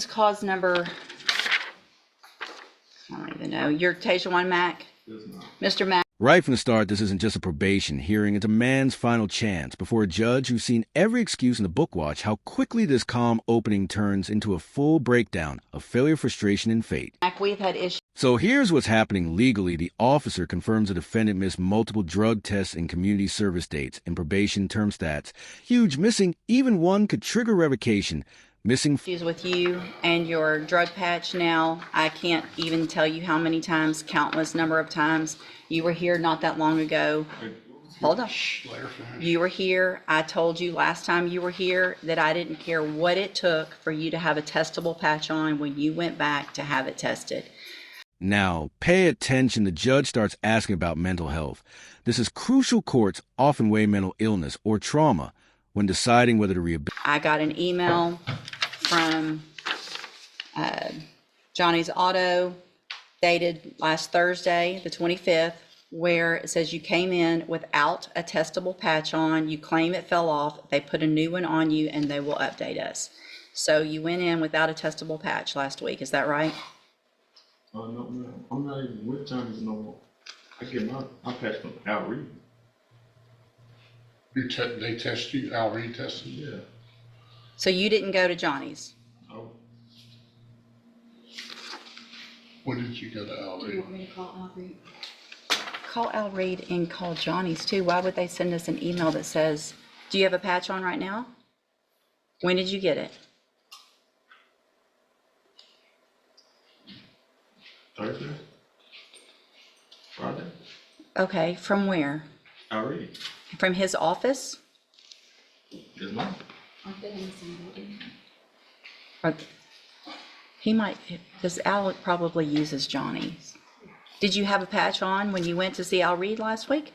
Cause number, I don't even know. You're Tasia 1 Mac? Mr. Mac. Right from the start, this isn't just a probation hearing, it's a man's final chance before a judge who's seen every excuse in the book watch how quickly this calm opening turns into a full breakdown of failure, frustration, and fate. We've had issues. So here's what's happening legally. The officer confirms the defendant missed multiple drug tests and community service dates and probation term stats. Huge missing, even one could trigger revocation. Missing issues with you and your drug patch now. I can't even tell you how many times, countless number of times. You were here not that long ago. Hold on. You were here. I told you last time you were here that I didn't care what it took for you to have a testable patch on when you went back to have it tested. Now, pay attention. The judge starts asking about mental health. This is crucial. Courts often weigh mental illness or trauma when deciding whether to rehabilitate. I got an email from Johnny's Auto dated last Thursday, the 25th, where it says you came in without a testable patch on. You claim it fell off. They put a new one on you and they will update us. So you went in without a testable patch last week. Is that right? Oh, no, man. I'm not even with Johnny's no more. I get my patch from Al Reed. They test you? Al Reed tested you? Yeah. So you didn't go to Johnny's? No. When did you go to Al Do Reed? you want me to call Al Reed? Call Al Reed and call Johnny's too. Why would they send us an email that says, do you have a patch on right now? When did you get it? Thursday? Friday? Okay, from where? Al Reed. From his office? It's mine. Aren't they in the same building? Or he might, because Al probably uses Johnny's. Did you have a patch on when you went to see Al Reed last week?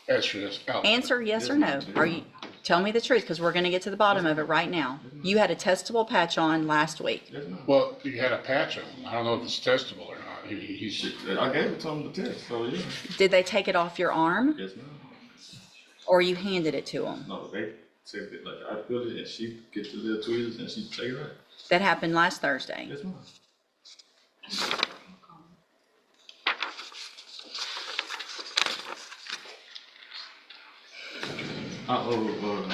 Answer this. Al. Answer yes or no. Are you, tell me the truth, because we're going to get to the bottom of it right now. You had a testable patch on last week. Yes, ma'am. Well, you had a patch on. I don't know if it's testable or not. I gave it to him to test, so yeah. Did they take it off your arm, Yes, ma'am. or you handed it to him? No, they said it like I feel it and she get the little tweezers and she take it right. That happened last Thursday. Yes, ma'am. I owe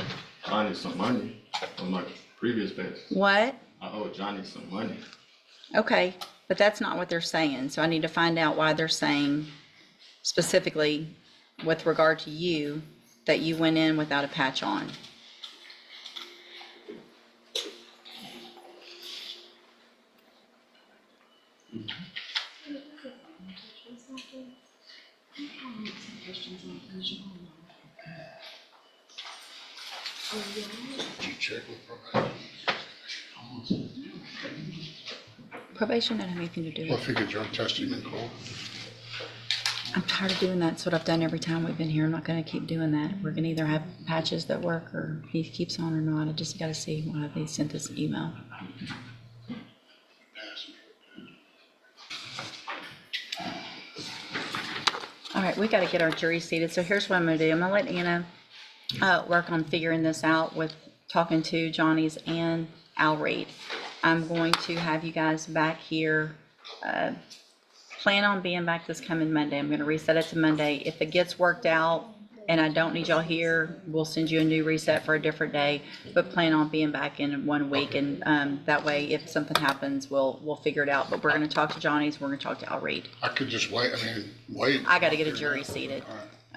Johnny some money on my previous patch. What? I owe Johnny some money. Okay, but that's not what they're saying. So I need to find out why they're saying specifically with regard to you that you went in without a patch on. Did you check with probation? Probation doesn't have anything to do Well, with if you get drug testing in court. I'm tired of doing that. That's what I've done every time we've been here. I'm not going to keep doing that. We're going to either have patches that work or he keeps on or not. I just got to see why they sent this email. All right, we got to get our jury seated. So here's what I'm going to do. I'm going to let Anna work on figuring this out with talking to Johnny's and Al Reed. I'm going to have you guys back here. Plan on being back this coming Monday. I'm going to reset it to Monday. If it gets worked out and I don't need y'all here, we'll send you a new reset for a different day. But plan on being back in 1 week, and that way, if something happens, we'll figure it out. But we're going to talk to Johnny's. We're going to talk to Al Reed. I could just wait. Wait. I got to get a jury seated.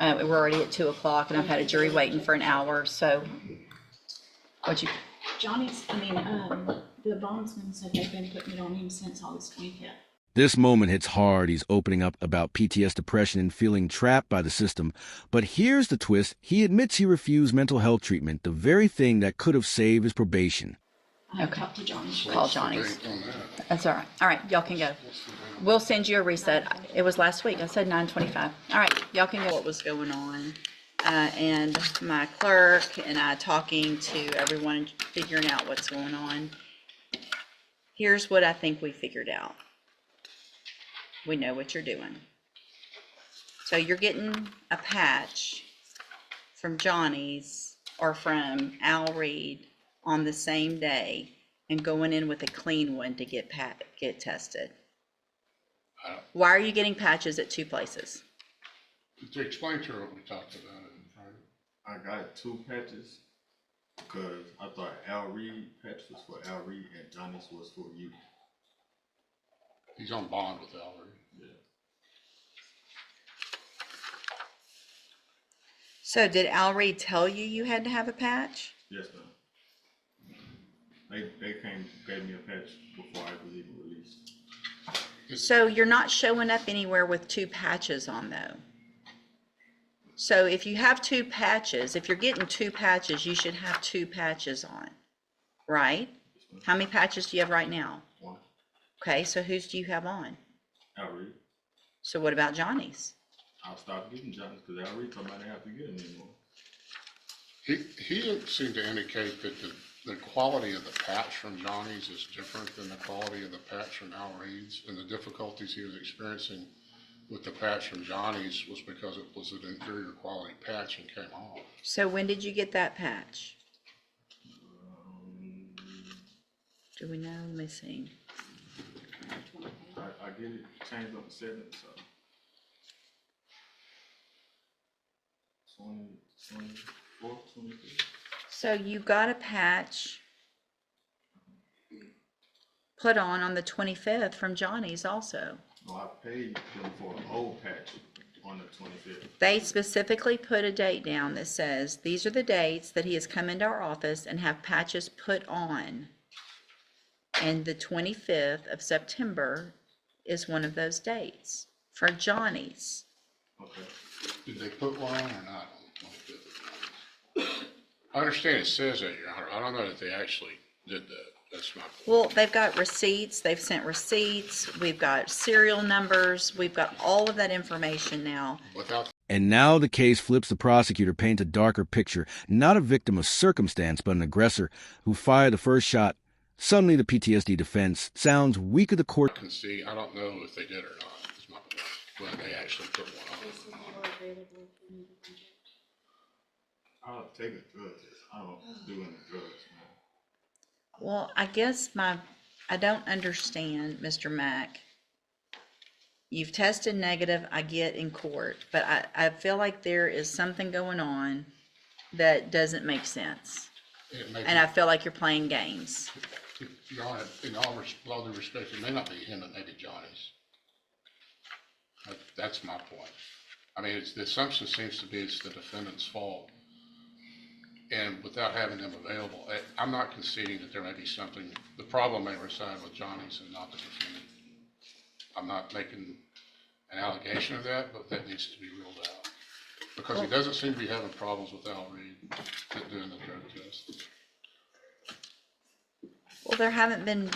We're already at 2 o'clock, and I've had a jury waiting for an hour. So, Johnny's, the bondsman said they've been putting it on him since August 25th. This moment hits hard. He's opening up about PTS depression and feeling trapped by the system. But here's the twist. He admits he refused mental health treatment, the very thing that could have saved his probation. I talked to Johnny. Call Johnny's. That's all right. All right, y'all can go. We'll send you a reset. It was last week. I said 9:25. All right, y'all can go. What was going on? And my clerk and I talking to everyone, figuring out what's going on. Here's what I think we figured out. We know what you're doing. So you're getting a patch from Johnny's or from Al Reed on the same day, and going in with a clean one to get tested? I don't- Why are you getting patches at 2 places? To explain to her what we talked about in Friday. I got 2 patches because I thought Al Reed patch was for Al Reed and Johnny's was for you. He's on bond with Ellery. Yeah. So did Al Reed tell you you had to have a patch? Yes, ma'am. They gave me a patch before I was even released. So you're not showing up anywhere with 2 patches on though. So if you have 2 patches, if you're getting 2 patches, you should have 2 patches on, right? How many patches do you have right now? 1. Okay, so whose do you have on? Al Reed. So what about Johnny's? I'll stop getting Johnny's because Al Reed told me I didn't have to get him anymore. He seemed to indicate that the quality of the patch from Johnny's is different than the quality of the patch from Al Reed's, and the difficulties he was experiencing with the patch from Johnny's was because it was an inferior quality patch and came off. So when did you get that patch? Do we know? Let me see. I get it changed on the 7th, so 24th, 25th. So you got a patch put on the 25th from Johnny's also. No, I paid them for an old patch on the 25th. They specifically put a date down that says, these are the dates that he has come into our office and have patches put on. And the 25th of September is one of those dates for Johnny's. Okay. Did they put one on or not on the 25th of Johnny's? I understand it says that, Your Honor. I don't know that they actually did that. That's my point. Well, they've got receipts, they've sent receipts, we've got serial numbers, we've got all of that information now. Without And now the case flips. The prosecutor paints a darker picture, not a victim of circumstance, but an aggressor who fired the first shot. Suddenly, the PTSD defense sounds weak of the court. can see, I don't know if they did or not, is my point, when they actually put one on. I'll take a drug test. I don't do any drugs, man. Well, I guess I don't understand, Mr. Mack. You've tested negative, I get in court, but I feel like there is something going on that doesn't make sense. And I feel like you're playing games. Your Honor, in all due respect, it may not be him, it may be Johnny's. That's my point. I mean, the assumption seems to be it's the defendant's fault. And without having them available, I'm not conceding that there may be something, the problem may reside with Johnny's and not the defendant. I'm not making an allegation of that, but that needs to be ruled out. Because he doesn't seem to be having problems with Al Reed doing the drug test. Well, there haven't been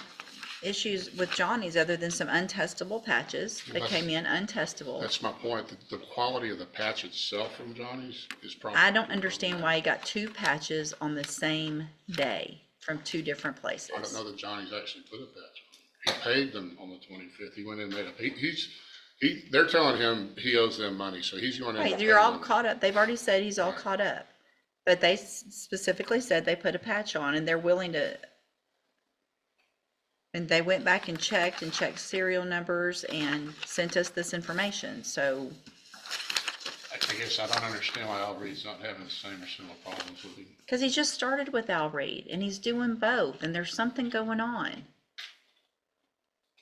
issues with Johnny's other than some untestable patches that came in untestable. That's my point. The quality of the patch itself from Johnny's is probably. I don't understand why he got 2 patches on the same day from 2 different places. I don't know that Johnny's actually put a patch on. He paid them on the 25th. He went in and made a, they're telling him he owes them money, so he's going in. Right, and you're all paying them. caught up. They've already said he's all caught up. But they specifically said they put a patch on and they're willing to. And they went back and checked serial numbers and sent us this information. So I guess I don't understand why Al Reed's not having the same or similar problems with him. because he just started with Al Reed and he's doing both and there's something going on.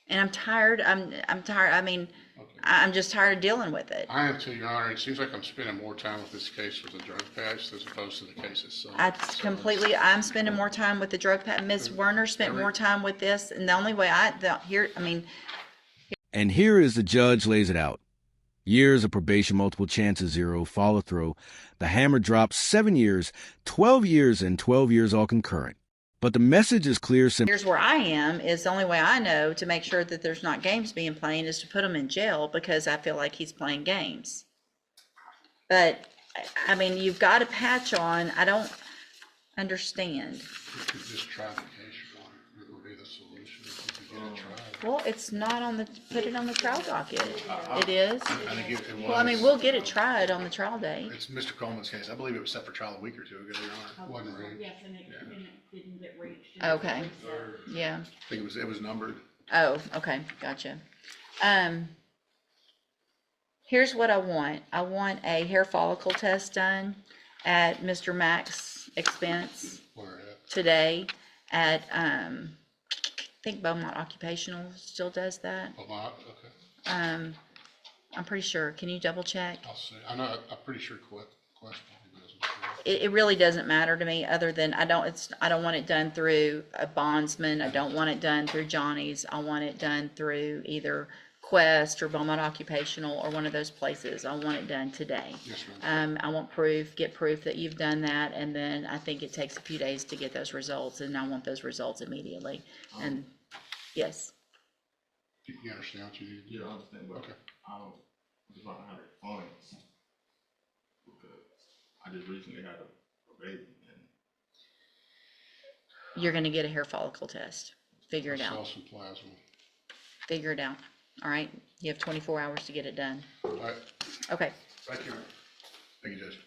And I'm tired. I'm tired. I mean, Okay. I'm just tired of dealing with it. I am too, Your Honor. It seems like I'm spending more time with this case with the drug patch as opposed to the case itself. I'm spending more time with the drug patch. Ms. Werner spent more time with this. And the only way And here is the judge lays it out. Years of probation, multiple chances, 0, follow through. The hammer drops, 7 years, 12 years, and 12 years all concurrent. But the message is clear, simple. here's where I am, is the only way I know to make sure that there's not games being played is to put him in jail because I feel like he's playing games. But, I mean, you've got a patch on. I don't understand. You could just try the case, Your Honor. It would be the solution if you could get it tried. Well, it's not on the, put it on the trial docket. It is? I think it was. Well, I mean, we'll get it tried on the trial day. It's Mr. Coleman's case. I believe it was set for trial a week or two ago, Your Honor. Wasn't reached. Yes, and it didn't get reached. Okay. Yeah. I think it was numbered. Oh, okay, gotcha. Here's what I want. I want a hair follicle test done at Mr. Mack's expense Where at? today at, I think Beaumont Occupational still does that. Lamont, okay, I'm pretty sure. Can you double check? I'll see. I know, I'm pretty sure Quest probably doesn't. It really doesn't matter to me, other than I don't want it done through a bondsman. I don't want it done through Johnny's. I want it done through either Quest or Beaumont Occupational or one of those places. I want it done today. Yes, ma'am. I want get proof that you've done that, and then I think it takes a few days to get those results, and I want those results immediately. And, yes, You understand what you need to do? Yeah, I understand, but Okay. I just don't have the funds. Because I just recently had a baby and you're gonna get a hair follicle test. Figure it Sell out. some plasma. Figure it out. All right? You have 24 hours to get it done. All right, Okay. Thank you. Thank you, Judge.